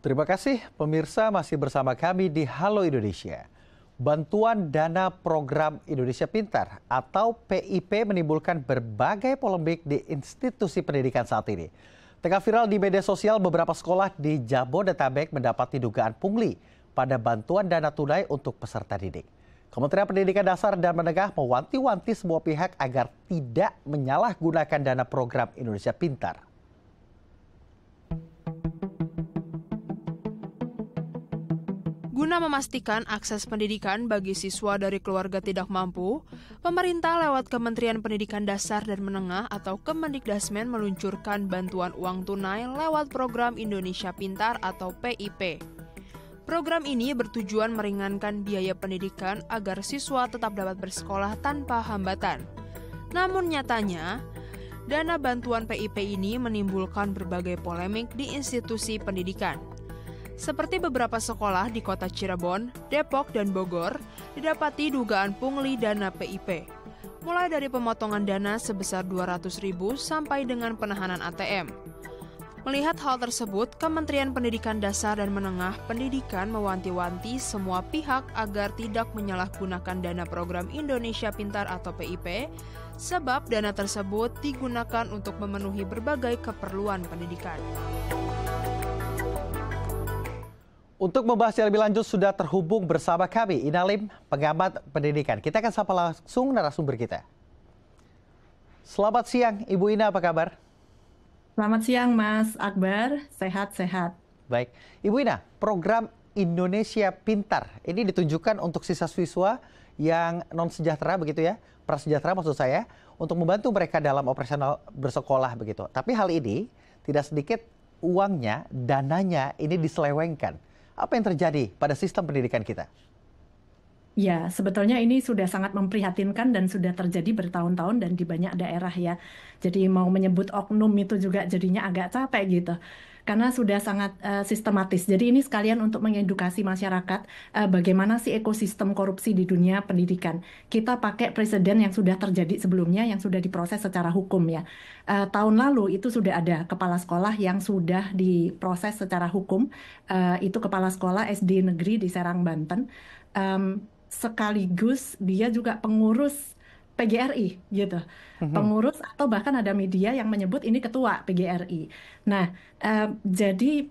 Terima kasih pemirsa masih bersama kami di Halo Indonesia. Bantuan dana program Indonesia Pintar atau PIP menimbulkan berbagai polemik di institusi pendidikan saat ini. Tengah viral di media sosial, beberapa sekolah di Jabodetabek mendapati dugaan pungli pada bantuan dana tunai untuk peserta didik. Kementerian Pendidikan Dasar dan Menengah mewanti-wanti semua pihak agar tidak menyalahgunakan dana program Indonesia Pintar. Guna memastikan akses pendidikan bagi siswa dari keluarga tidak mampu, pemerintah lewat Kementerian Pendidikan Dasar dan Menengah atau Kemendikdasmen meluncurkan bantuan uang tunai lewat program Indonesia Pintar atau PIP. Program ini bertujuan meringankan biaya pendidikan agar siswa tetap dapat bersekolah tanpa hambatan. Namun nyatanya, dana bantuan PIP ini menimbulkan berbagai polemik di institusi pendidikan. Seperti beberapa sekolah di kota Cirebon, Depok, dan Bogor, didapati dugaan pungli dana PIP. Mulai dari pemotongan dana sebesar Rp200.000 sampai dengan penahanan ATM. Melihat hal tersebut, Kementerian Pendidikan Dasar dan Menengah Pendidikan mewanti-wanti semua pihak agar tidak menyalahgunakan dana program Indonesia Pintar atau PIP, sebab dana tersebut digunakan untuk memenuhi berbagai keperluan pendidikan. Untuk membahasnya lebih lanjut sudah terhubung bersama kami Ina Lim, pengamat pendidikan. Kita akan sapa langsung narasumber kita. Selamat siang Ibu Ina, apa kabar? Selamat siang Mas Akbar, sehat-sehat. Baik, Ibu Ina, program Indonesia Pintar ini ditunjukkan untuk siswa-siswa yang non-sejahtera begitu ya, prasejahtera maksud saya, untuk membantu mereka dalam operasional bersekolah begitu. Tapi hal ini tidak sedikit uangnya, dananya ini diselewengkan. Apa yang terjadi pada sistem pendidikan kita? Ya, sebetulnya ini sudah sangat memprihatinkan dan sudah terjadi bertahun-tahun dan di banyak daerah ya. Jadi mau menyebut oknum itu juga jadinya agak capek gitu. Karena sudah sangat sistematis. Jadi ini sekalian untuk mengedukasi masyarakat bagaimana sih ekosistem korupsi di dunia pendidikan. Kita pakai presiden yang sudah terjadi sebelumnya yang sudah diproses secara hukum ya. Tahun lalu itu sudah ada kepala sekolah yang sudah diproses secara hukum. Itu kepala sekolah SD negeri di Serang, Banten. Sekaligus dia juga pengurus PGRI gitu, pengurus atau bahkan ada media yang menyebut ini ketua PGRI. Nah, jadi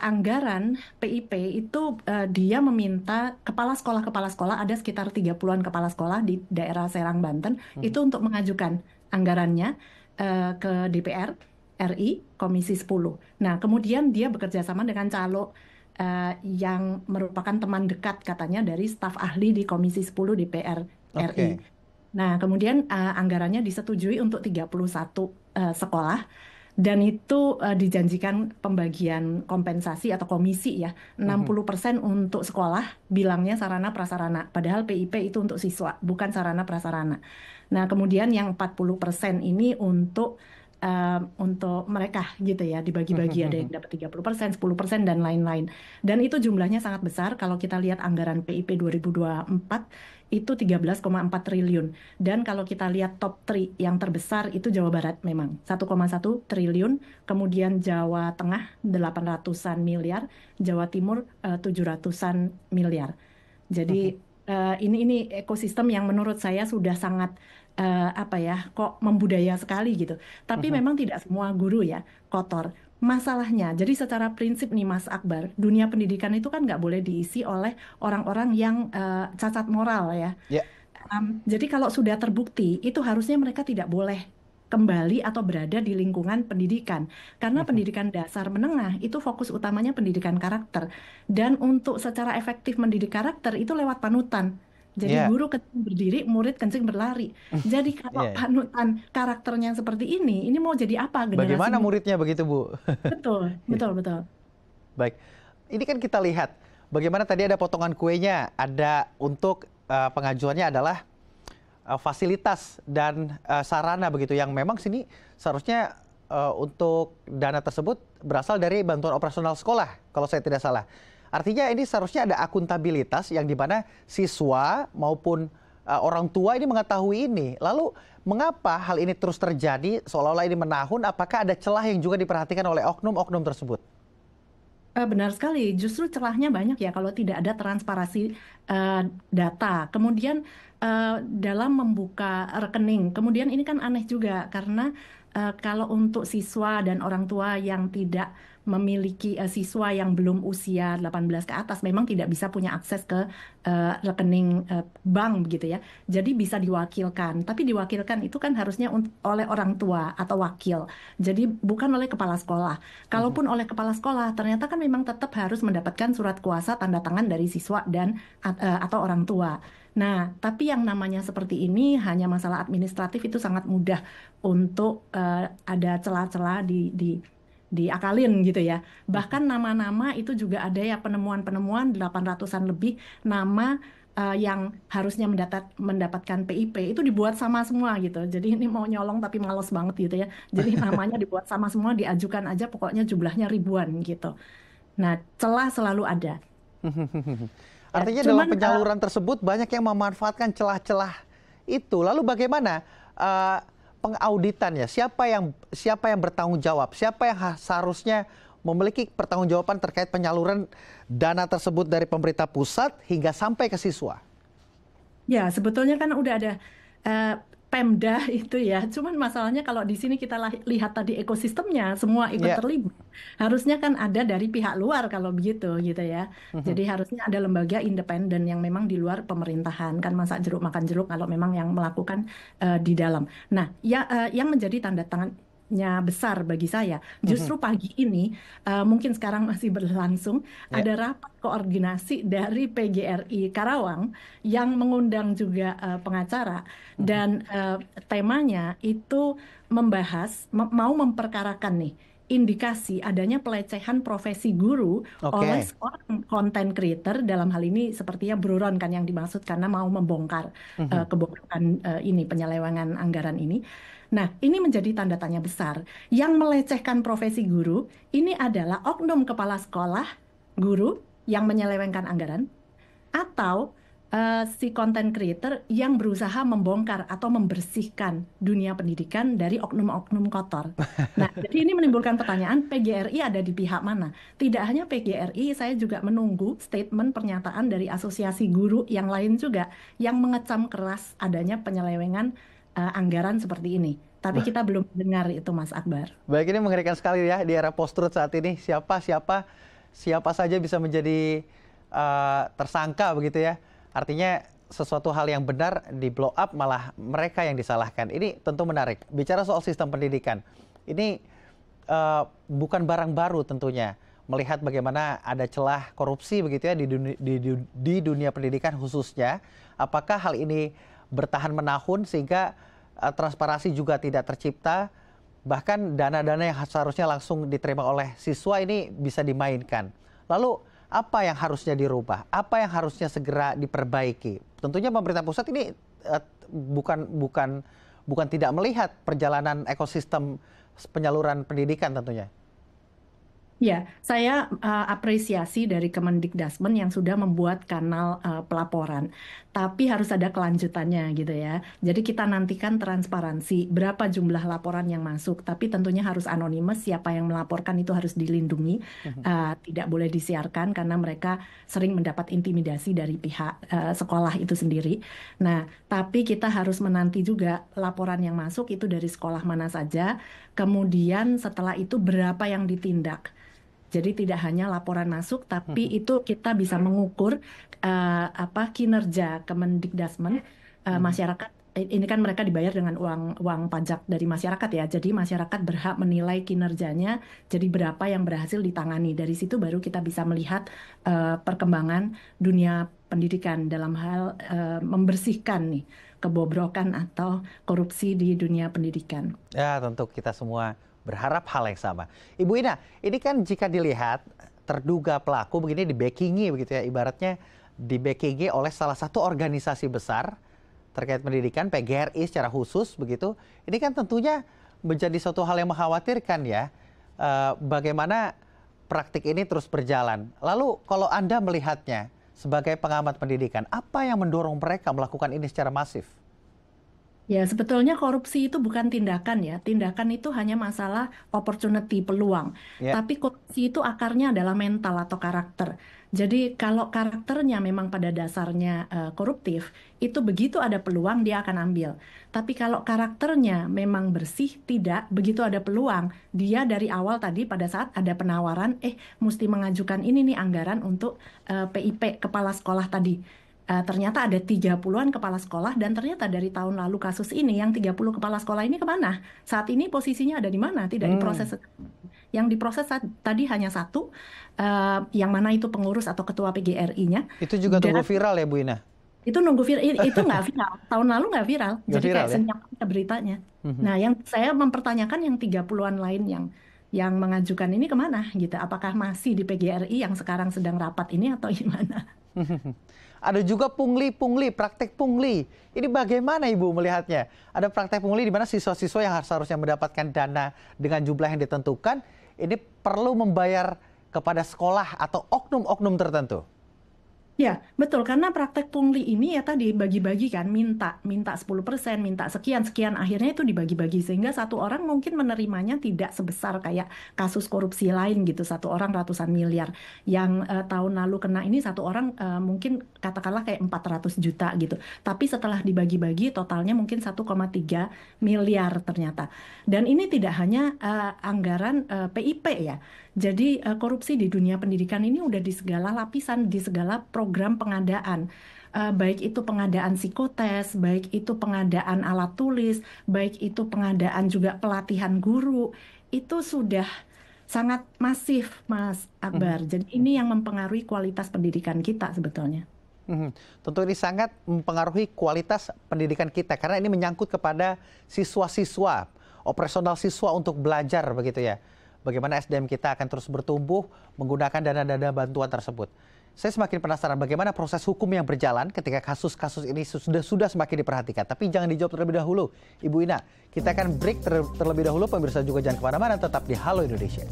anggaran PIP itu dia meminta kepala sekolah ada sekitar 30-an kepala sekolah di daerah Serang, Banten itu untuk mengajukan anggarannya ke DPR RI Komisi 10. Nah, kemudian dia bekerja sama dengan calo yang merupakan teman dekat katanya dari staf ahli di Komisi 10 DPR RI. Nah, kemudian anggarannya disetujui untuk 31 sekolah dan itu dijanjikan pembagian kompensasi atau komisi ya, 60% untuk sekolah, bilangnya sarana prasarana, padahal PIP itu untuk siswa, bukan sarana prasarana. Nah, kemudian yang 40% ini untuk mereka gitu ya, dibagi-bagi, ada yang dapat 30%, 10% dan lain-lain. Dan itu jumlahnya sangat besar. Kalau kita lihat anggaran PIP 2024 itu 13,4 triliun. Dan kalau kita lihat top 3 yang terbesar itu Jawa Barat memang 1,1 triliun, kemudian Jawa Tengah 800-an miliar, Jawa Timur 700-an miliar. Jadi ini ekosistem yang menurut saya sudah sangat kok membudaya sekali gitu. Tapi memang tidak semua guru ya kotor. Masalahnya, jadi secara prinsip nih Mas Akbar, dunia pendidikan itu kan nggak boleh diisi oleh orang-orang yang cacat moral ya. Jadi kalau sudah terbukti, itu harusnya mereka tidak boleh kembali atau berada di lingkungan pendidikan. Karena pendidikan dasar menengah itu fokus utamanya pendidikan karakter. Dan untuk secara efektif mendidik karakter itu lewat panutan. Jadi guru kencing berdiri, murid kencing berlari. Jadi kalau panutan karakternya seperti ini mau jadi apa generasi? Bagaimana muridnya begitu, Bu? Betul. Baik, ini kan kita lihat bagaimana tadi ada potongan kuenya, ada untuk pengajuannya adalah fasilitas dan sarana begitu yang memang sini seharusnya untuk dana tersebut berasal dari bantuan operasional sekolah kalau saya tidak salah. Artinya ini seharusnya ada akuntabilitas yang di mana siswa maupun orang tua ini mengetahui ini. Lalu mengapa hal ini terus terjadi seolah-olah ini menahun? Apakah ada celah yang juga diperhatikan oleh oknum-oknum tersebut? Benar sekali, justru celahnya banyak ya kalau tidak ada transparansi data. Kemudian dalam membuka rekening, kemudian ini kan aneh juga karena kalau untuk siswa dan orang tua yang tidak memiliki siswa yang belum usia 18 ke atas memang tidak bisa punya akses ke rekening bank begitu ya. Jadi bisa diwakilkan, tapi diwakilkan itu kan harusnya oleh orang tua atau wakil. Jadi bukan oleh kepala sekolah. Kalaupun oleh kepala sekolah, ternyata kan memang tetap harus mendapatkan surat kuasa tanda tangan dari siswa dan atau orang tua. Nah, tapi yang namanya seperti ini hanya masalah administratif itu sangat mudah untuk ada celah-celah diakalin gitu ya. Bahkan nama-nama itu juga ada ya penemuan-penemuan 800-an lebih nama yang harusnya mendapatkan PIP itu dibuat sama semua gitu. Jadi ini mau nyolong tapi males banget gitu ya. Jadi namanya dibuat sama semua, diajukan aja pokoknya jumlahnya ribuan gitu. Nah, celah selalu ada. Ya, Artinya dalam cuman penyaluran tersebut banyak yang memanfaatkan celah-celah itu. Lalu bagaimana pengauditannya? Siapa yang bertanggung jawab? Siapa yang seharusnya memiliki pertanggungjawaban terkait penyaluran dana tersebut dari pemerintah pusat hingga sampai ke siswa? Ya, sebetulnya kan udah ada Pemda itu ya. Cuman masalahnya kalau di sini kita lihat tadi ekosistemnya semua ikut Ya. terlibat. Harusnya kan ada dari pihak luar kalau begitu gitu ya. Jadi harusnya ada lembaga independen yang memang di luar pemerintahan kan masa jeruk makan jeruk kalau memang yang melakukan di dalam. Nah, ya yang menjadi tanda tangannya besar bagi saya. Justru pagi ini mungkin sekarang masih berlangsung Ya. ada rapat koordinasi dari PGRI Karawang yang mengundang juga pengacara dan temanya itu membahas mau memperkarakan nih indikasi adanya pelecehan profesi guru oleh Oke. seorang content creator dalam hal ini sepertinya buron kan yang dimaksud karena mau membongkar kebobrokan ini penyelewengan anggaran ini. Nah, ini menjadi tanda tanya besar. Yang melecehkan profesi guru ini adalah oknum kepala sekolah, guru yang menyelewengkan anggaran, atau si content creator yang berusaha membongkar atau membersihkan dunia pendidikan dari oknum-oknum kotor. Nah, jadi ini menimbulkan pertanyaan, PGRI ada di pihak mana? Tidak hanya PGRI, saya juga menunggu statement pernyataan dari asosiasi guru yang lain juga yang mengecam keras adanya penyelewengan anggaran seperti ini. Tapi kita belum dengar itu, Mas Akbar. Baik, ini mengerikan sekali ya di era post-truth saat ini. Siapa saja bisa menjadi tersangka begitu ya. Artinya sesuatu hal yang benar di blow up malah mereka yang disalahkan. Ini tentu menarik. Bicara soal sistem pendidikan, ini bukan barang baru tentunya. Melihat bagaimana ada celah korupsi begitu ya di dunia pendidikan khususnya. Apakah hal ini bertahan menahun sehingga transparansi juga tidak tercipta, bahkan dana-dana yang seharusnya langsung diterima oleh siswa ini bisa dimainkan. Lalu apa yang harusnya dirubah? Apa yang harusnya segera diperbaiki? Tentunya pemerintah pusat ini bukan tidak melihat perjalanan ekosistem penyaluran pendidikan tentunya. Ya, saya apresiasi dari Kemendikbudristek yang sudah membuat kanal pelaporan. Tapi harus ada kelanjutannya gitu ya. Jadi kita nantikan transparansi, berapa jumlah laporan yang masuk. Tapi tentunya harus anonimus, siapa yang melaporkan itu harus dilindungi. Tidak boleh disiarkan karena mereka sering mendapat intimidasi dari pihak sekolah itu sendiri. Nah, tapi kita harus menanti juga laporan yang masuk itu dari sekolah mana saja. Kemudian setelah itu berapa yang ditindak. Jadi tidak hanya laporan masuk, tapi itu kita bisa mengukur kinerja Kemendikbudristek masyarakat. Ini kan mereka dibayar dengan uang pajak dari masyarakat ya. Jadi masyarakat berhak menilai kinerjanya. Jadi berapa yang berhasil ditangani. Dari situ baru kita bisa melihat perkembangan dunia pendidikan dalam hal membersihkan nih kebobrokan atau korupsi di dunia pendidikan. Ya, tentu kita semua berharap hal yang sama. Ibu Ina, ini kan jika dilihat terduga pelaku begini di-backingi begitu ya, ibaratnya di-backingi oleh salah satu organisasi besar terkait pendidikan, PGRI secara khusus begitu. Ini kan tentunya menjadi suatu hal yang mengkhawatirkan ya, bagaimana praktik ini terus berjalan. Lalu kalau Anda melihatnya sebagai pengamat pendidikan, apa yang mendorong mereka melakukan ini secara masif? Ya, sebetulnya korupsi itu bukan tindakan ya. Tindakan itu hanya masalah opportunity, peluang. Ya. Tapi korupsi itu akarnya adalah mental atau karakter. Jadi kalau karakternya memang pada dasarnya koruptif, itu begitu ada peluang dia akan ambil. Tapi kalau karakternya memang bersih, tidak, begitu ada peluang, dia dari awal tadi pada saat ada penawaran, mesti mengajukan ini nih anggaran untuk PIP kepala sekolah tadi. Ternyata ada 30-an kepala sekolah dan ternyata dari tahun lalu kasus ini yang 30 kepala sekolah ini kemana? Saat ini posisinya ada di mana? Tidak Hmm. diproses. Yang diproses tadi hanya satu, yang mana itu pengurus atau ketua PGRI-nya. Itu juga Dan tunggu viral ya Bu Ina? itu nunggu viral, itu nggak viral. Tahun lalu nggak viral, Nggak jadi viral kayak ya? senyap aja beritanya. Mhm. Nah, yang saya mempertanyakan yang 30-an lain yang mengajukan ini kemana gitu? Apakah masih di PGRI yang sekarang sedang rapat ini atau gimana? Ada juga pungli, praktek pungli. Ini bagaimana Ibu melihatnya? Ada praktek pungli di mana siswa-siswa yang seharusnya mendapatkan dana dengan jumlah yang ditentukan, ini perlu membayar kepada sekolah atau oknum-oknum tertentu. Ya, betul. Karena praktek pungli ini ya tadi bagi-bagi kan, minta 10%, minta sekian-sekian, akhirnya itu dibagi-bagi. Sehingga satu orang mungkin menerimanya tidak sebesar kayak kasus korupsi lain gitu, satu orang ratusan miliar. Yang tahun lalu kena ini satu orang mungkin katakanlah kayak 400 juta gitu. Tapi setelah dibagi-bagi totalnya mungkin 1,3 miliar ternyata. Dan ini tidak hanya anggaran PIP ya. Jadi korupsi di dunia pendidikan ini udah di segala lapisan, di segala program pengadaan. Baik itu pengadaan psikotes, baik itu pengadaan alat tulis, baik itu pengadaan juga pelatihan guru. Itu sudah sangat masif, Mas Mhm. Akbar. Jadi ini yang mempengaruhi kualitas pendidikan kita sebetulnya. Mhm. Tentu ini sangat mempengaruhi kualitas pendidikan kita karena ini menyangkut kepada siswa-siswa, operasional siswa untuk belajar begitu ya. Bagaimana SDM kita akan terus bertumbuh menggunakan dana-dana bantuan tersebut. Saya semakin penasaran bagaimana proses hukum yang berjalan ketika kasus-kasus ini sudah semakin diperhatikan. Tapi jangan dijawab terlebih dahulu, Ibu Ina. Kita akan break terlebih dahulu, pemirsa juga jangan kemana-mana, tetap di Halo Indonesia.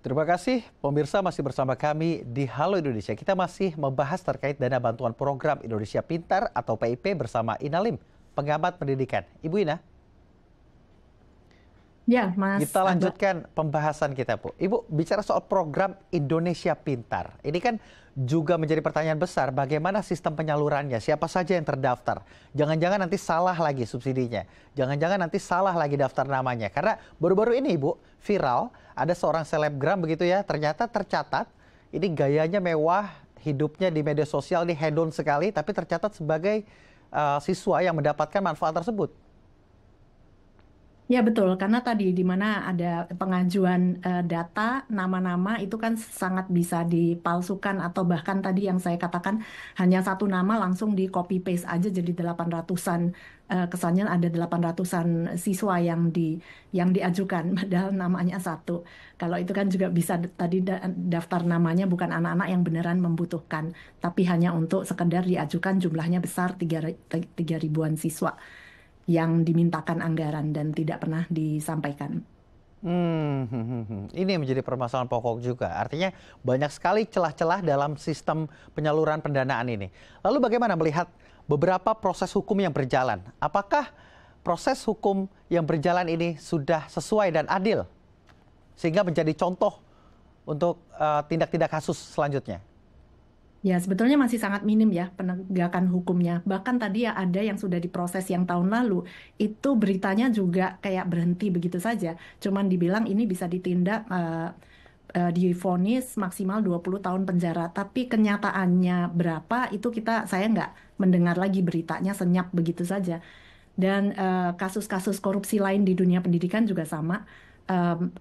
Terima kasih pemirsa masih bersama kami di Halo Indonesia. Kita masih membahas terkait dana bantuan program Indonesia Pintar atau PIP bersama Ina Lim, pengamat pendidikan. Ibu Ina, Ya, Mas kita Akbar. lanjutkan pembahasan kita, Bu. Ibu, bicara soal program Indonesia Pintar. Ini kan juga menjadi pertanyaan besar, bagaimana sistem penyalurannya, siapa saja yang terdaftar. Jangan-jangan nanti salah lagi subsidinya. Jangan-jangan nanti salah lagi daftar namanya. Karena baru-baru ini, Ibu, viral, ada seorang selebgram begitu ya, ternyata tercatat, ini gayanya mewah, hidupnya di media sosial, ini hedon sekali, tapi tercatat sebagai siswa yang mendapatkan manfaat tersebut. Ya betul, karena tadi di mana ada pengajuan data, nama-nama itu kan sangat bisa dipalsukan atau bahkan tadi yang saya katakan hanya satu nama langsung di copy paste aja jadi 800-an, kesannya ada 800-an siswa yang diajukan padahal namanya satu. Kalau itu kan juga bisa tadi daftar namanya bukan anak-anak yang beneran membutuhkan, tapi hanya untuk sekedar diajukan jumlahnya besar 3 ribuan siswa yang dimintakan anggaran dan tidak pernah disampaikan. Ini yang menjadi permasalahan pokok juga. Artinya banyak sekali celah-celah dalam sistem penyaluran pendanaan ini. Lalu bagaimana melihat beberapa proses hukum yang berjalan? Apakah proses hukum yang berjalan ini sudah sesuai dan adil? Sehingga menjadi contoh untuk tindak-tindak kasus selanjutnya. Ya, sebetulnya masih sangat minim ya penegakan hukumnya. Bahkan tadi ya ada yang sudah diproses yang tahun lalu, itu beritanya juga kayak berhenti begitu saja. Cuman dibilang ini bisa ditindak, divonis maksimal 20 tahun penjara. Tapi kenyataannya berapa itu saya nggak mendengar lagi beritanya, senyap begitu saja. Dan kasus-kasus korupsi lain di dunia pendidikan juga sama. Em,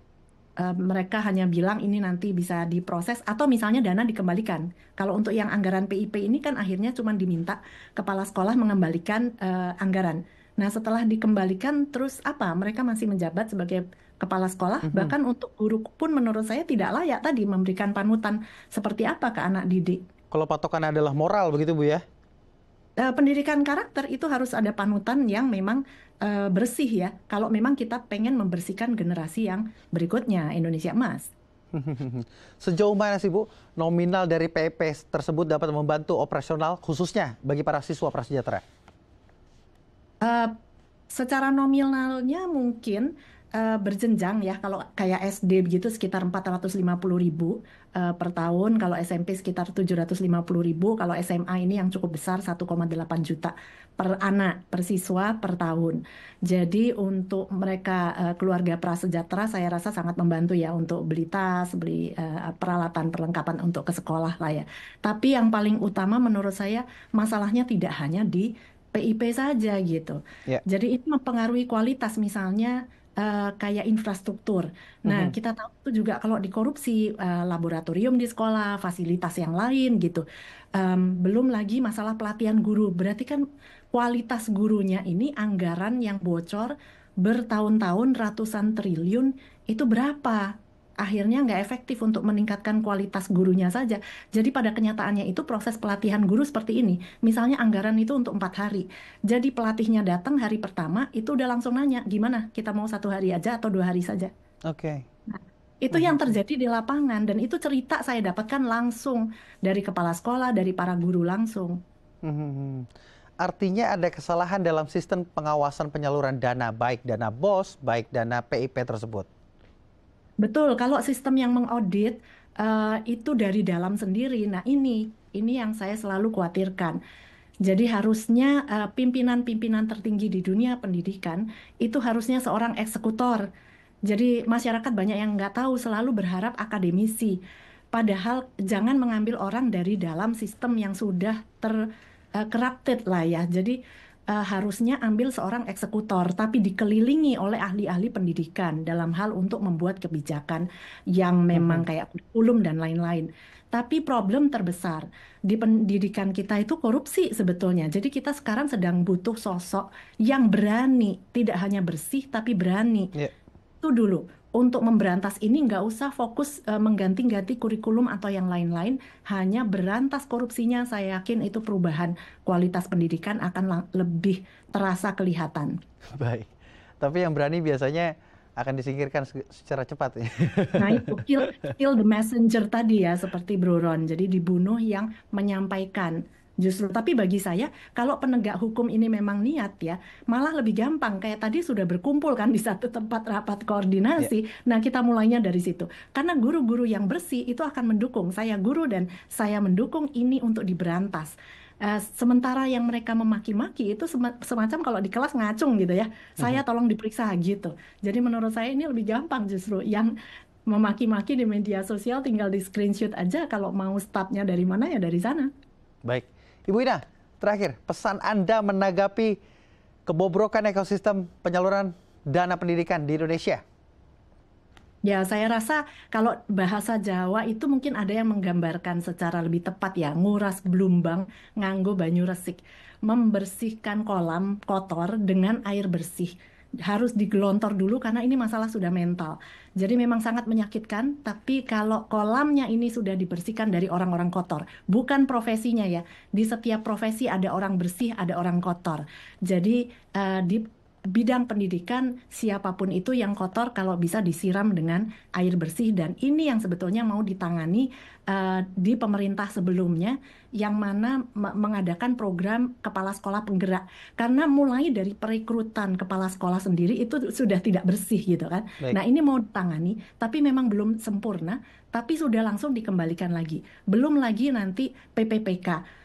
Mereka hanya bilang ini nanti bisa diproses atau misalnya dana dikembalikan. Kalau untuk yang anggaran PIP ini kan akhirnya cuma diminta kepala sekolah mengembalikan anggaran. Nah, setelah dikembalikan terus apa? Mereka masih menjabat sebagai kepala sekolah, Mhm. bahkan untuk guru pun menurut saya tidak layak tadi memberikan panutan seperti apa ke anak didik. Kalau patokan adalah moral begitu Bu ya? Pendidikan karakter itu harus ada panutan yang memang bersih ya. Kalau memang kita pengen membersihkan generasi yang berikutnya, Indonesia Emas. Sejauh mana sih Bu nominal dari PIP tersebut dapat membantu operasional khususnya bagi para siswa prasejahtera? Eh, Secara nominalnya mungkin berjenjang ya. Kalau kayak SD begitu sekitar 450.000 per tahun, kalau SMP sekitar 750.000, kalau SMA ini yang cukup besar 1,8 juta per anak, per siswa per tahun. Jadi untuk mereka keluarga prasejahtera saya rasa sangat membantu ya untuk beli tas, beli peralatan perlengkapan untuk ke sekolah lah ya. Tapi yang paling utama menurut saya masalahnya tidak hanya di PIP saja gitu. Ya. Jadi itu mempengaruhi kualitas misalnya kayak infrastruktur. Nah, kita tahu itu juga kalau dikorupsi laboratorium di sekolah, fasilitas yang lain gitu. Belum lagi masalah pelatihan guru. Berarti kan kualitas gurunya ini anggaran yang bocor bertahun-tahun ratusan triliun itu berapa? Akhirnya nggak efektif untuk meningkatkan kualitas gurunya saja. Jadi pada kenyataannya itu proses pelatihan guru seperti ini. Misalnya anggaran itu untuk 4 hari. Jadi pelatihnya datang hari pertama, itu udah langsung nanya, gimana kita mau 1 hari aja atau 2 hari saja. Oke. Nah, itu yang terjadi di lapangan. Dan itu cerita saya dapatkan langsung dari kepala sekolah, dari para guru langsung. Artinya ada kesalahan dalam sistem pengawasan penyaluran dana, baik dana BOS, baik dana PIP tersebut. Betul, kalau sistem yang mengaudit itu dari dalam sendiri. Nah, ini yang saya selalu khawatirkan. Jadi harusnya pimpinan-pimpinan tertinggi di dunia pendidikan itu harusnya seorang eksekutor. Jadi masyarakat banyak yang nggak tahu, selalu berharap akademisi. Padahal jangan mengambil orang dari dalam sistem yang sudah corrupted lah ya. Jadi harusnya ambil seorang eksekutor, tapi dikelilingi oleh ahli-ahli pendidikan dalam hal untuk membuat kebijakan yang memang kayak kurikulum dan lain-lain. Tapi problem terbesar di pendidikan kita itu korupsi sebetulnya. Jadi kita sekarang sedang butuh sosok yang berani, tidak hanya bersih tapi berani. Itu dulu. Untuk memberantas ini nggak usah fokus mengganti-ganti kurikulum atau yang lain-lain, hanya berantas korupsinya. Saya yakin itu perubahan kualitas pendidikan akan lebih terasa kelihatan. Baik, tapi yang berani biasanya akan disingkirkan secara cepat. Nah itu kill the messenger tadi ya, seperti Bro Ron. Jadi dibunuh yang menyampaikan. Justru, tapi bagi saya, kalau penegak hukum ini memang niat ya, malah lebih gampang. Kayak tadi sudah berkumpul kan di satu tempat rapat koordinasi. Nah, kita mulainya dari situ. Karena guru-guru yang bersih itu akan mendukung. Saya guru dan saya mendukung ini untuk diberantas. Sementara yang mereka memaki-maki itu semacam kalau di kelas ngacung gitu ya. Saya tolong diperiksa gitu. Jadi menurut saya ini lebih gampang justru. Yang memaki-maki di media sosial tinggal di screenshot aja. Kalau mau startnya dari mana ya dari sana. Baik. Ibu Ina, terakhir, pesan Anda menanggapi kebobrokan ekosistem penyaluran dana pendidikan di Indonesia? Ya, saya rasa kalau bahasa Jawa itu mungkin ada yang menggambarkan secara lebih tepat ya, nguras blumbang nganggo banyu resik, membersihkan kolam kotor dengan air bersih. Harus digelontor dulu karena ini masalah sudah mental. Jadi memang sangat menyakitkan, tapi kalau kolamnya ini sudah dibersihkan dari orang-orang kotor, bukan profesinya ya. Di setiap profesi ada orang bersih, ada orang kotor. Jadi di bidang pendidikan siapapun itu yang kotor kalau bisa disiram dengan air bersih, dan ini yang sebetulnya mau ditangani di pemerintah sebelumnya yang mana mengadakan program kepala sekolah penggerak, karena mulai dari perekrutan kepala sekolah sendiri itu sudah tidak bersih gitu kan. Baik. Nah ini mau ditangani tapi memang belum sempurna, tapi sudah langsung dikembalikan lagi. Belum lagi nanti PPPK.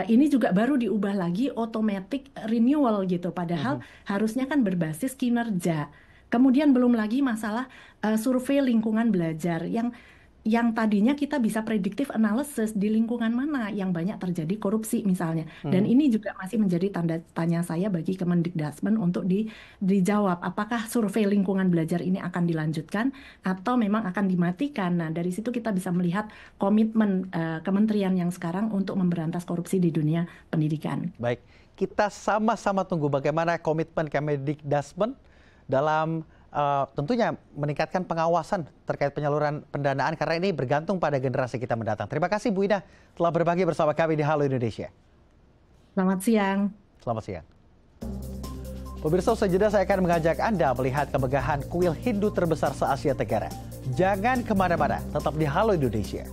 Ini juga baru diubah lagi automatic renewal gitu, padahal harusnya kan berbasis kinerja. Kemudian belum lagi masalah survei lingkungan belajar yang tadinya kita bisa predictive analysis di lingkungan mana yang banyak terjadi korupsi misalnya. Dan ini juga masih menjadi tanda tanya saya bagi Kemendikbudrismen untuk dijawab apakah survei lingkungan belajar ini akan dilanjutkan atau memang akan dimatikan. Nah, dari situ kita bisa melihat komitmen kementerian yang sekarang untuk memberantas korupsi di dunia pendidikan. Baik, kita sama-sama tunggu bagaimana komitmen Kemendikbudrismen dalam tentunya meningkatkan pengawasan terkait penyaluran pendanaan, karena ini bergantung pada generasi kita mendatang. Terima kasih Bu Ina telah berbagi bersama kami di Halo Indonesia. Selamat siang. Selamat siang. Pemirsa, usai jeda saya akan mengajak Anda melihat kemegahan kuil Hindu terbesar se-Asia Tenggara. Jangan kemana-mana, tetap di Halo Indonesia.